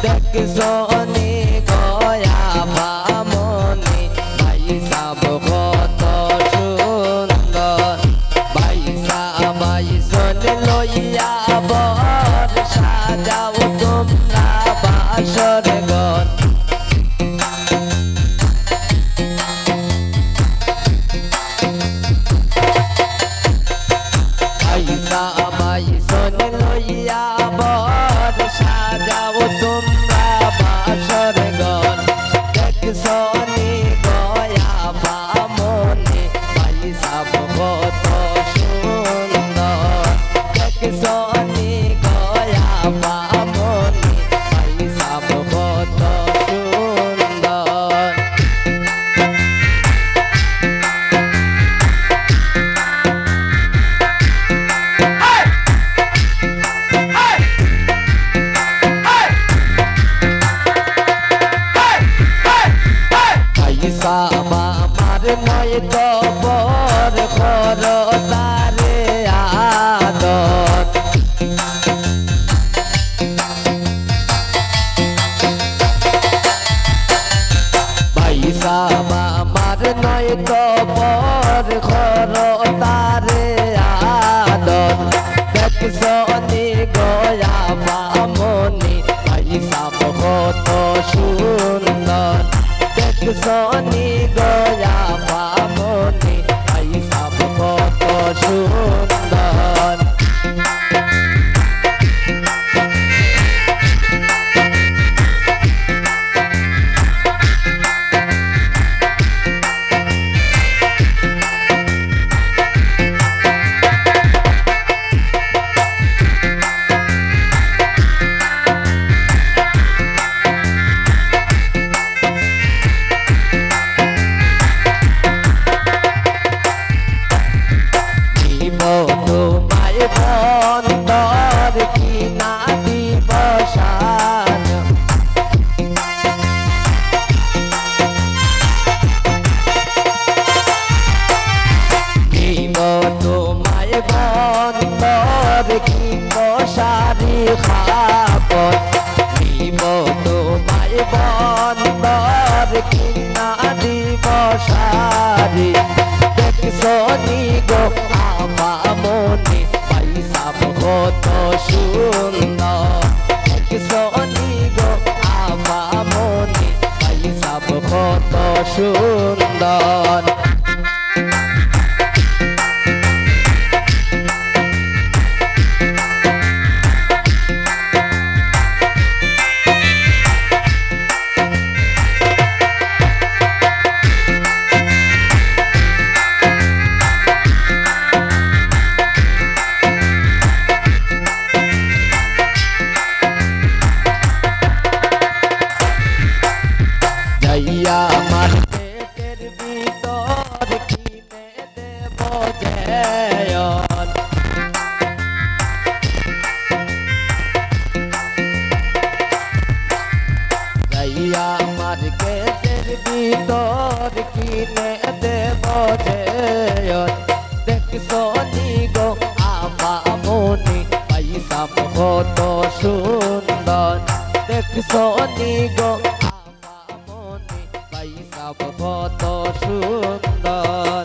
দেখছনি গয়া ভামনি ভাই সাব কত সুন্দর ভাই সাবাই জন লইয়া বর সাজাও তোমরা বাসর ঘর ভাই সাবাই জন লইয়া বর সাজাও তোমরা বাসর ঘর দেখছনি গয়া ভামনি ভাই সাব কত সুন্দর দেখছনি গয়া ভামনি ভাই সাব কত সুন্দর পয়সা আমার নয় তো বর খর তারে আদত পয়সা আমার নয় তো বর খর তারে আদত দেখছনি গয়া বামনি পয়সা কত সুন্দর দেখছনি গয়া বামনি পয়সা কত সুন্দর তোমায় বন্দর কি না দিবসান দিব তোমায় বন্দর কি মশারি খাপত দিব তোমায় বন্দর কি না দিবসারি দেখছনি গো বামনি পয়সা কত সুন্দর দেখছনি গো বামনি পয়সা কত সুন্দর যাইয়া আমার পেটের ভিতর কিনে দেব জয়ন যাইয়া আমার পেটের ভিতর কিনে দেব জয়ন দেখছনি গো বামনি পয়সা কত সুন্দর দেখছনি গো পয়সা কত সুন্দর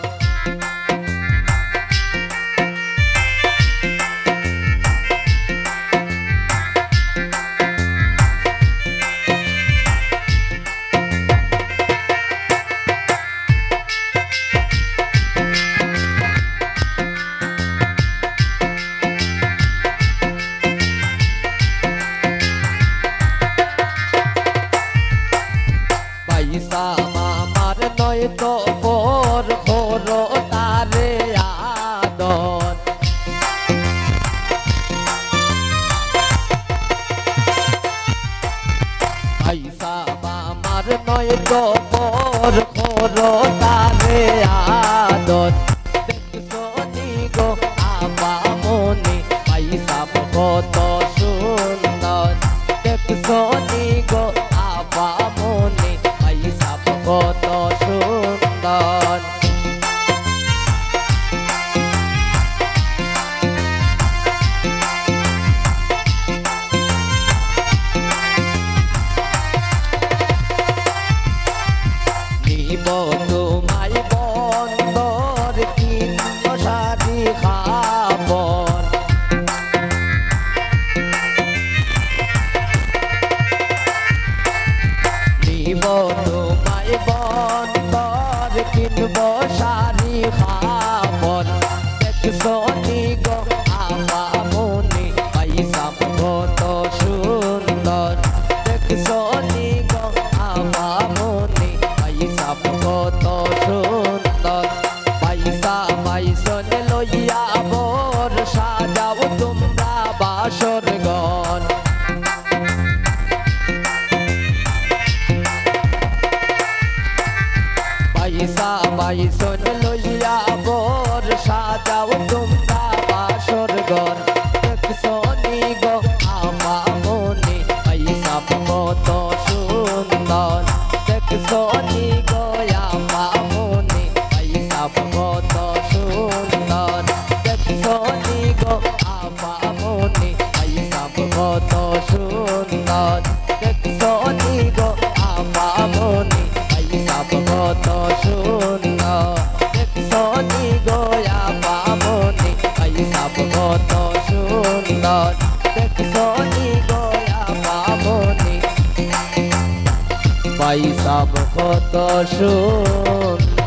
পয়সা আমার নয় তো বর খর তারে আদত পয়সা আমার নয় তো বর খর তারে আদত দেখছনি গো বামনি পয়সা কত সুন্দর দেখছনি গো বামনি পয়সা কত সুন্দর দিব তোমায় বন্দর কিনব শাড়ি খাবর দেখছো নি গো আপামনি পয়সা কত সুন্দর দেখছো নি গো আপামনি পয়সা কত সুন্দর পয়সা পয়সন লইয়া বর সাজাও তোমরা বাসর ঘর পয়সা পয়সন লইয়া বর সাজাও তোমরা বাসর ঘর দেখছো নি গো আপামনি পয়সা কত সুন্দর দেখছো নি গো আপামনি পয়সা কত সুন্দর দেখছো নি গো আপামনি পয়সা কত সুন্দর দেখছো নি গো আপামনি পয়সা কত সুন্দর দেখছো নি গো আপামনি পয়সা কত সুন্দর দেখছো নি গো আপামনি পয়সা কত সুন্দর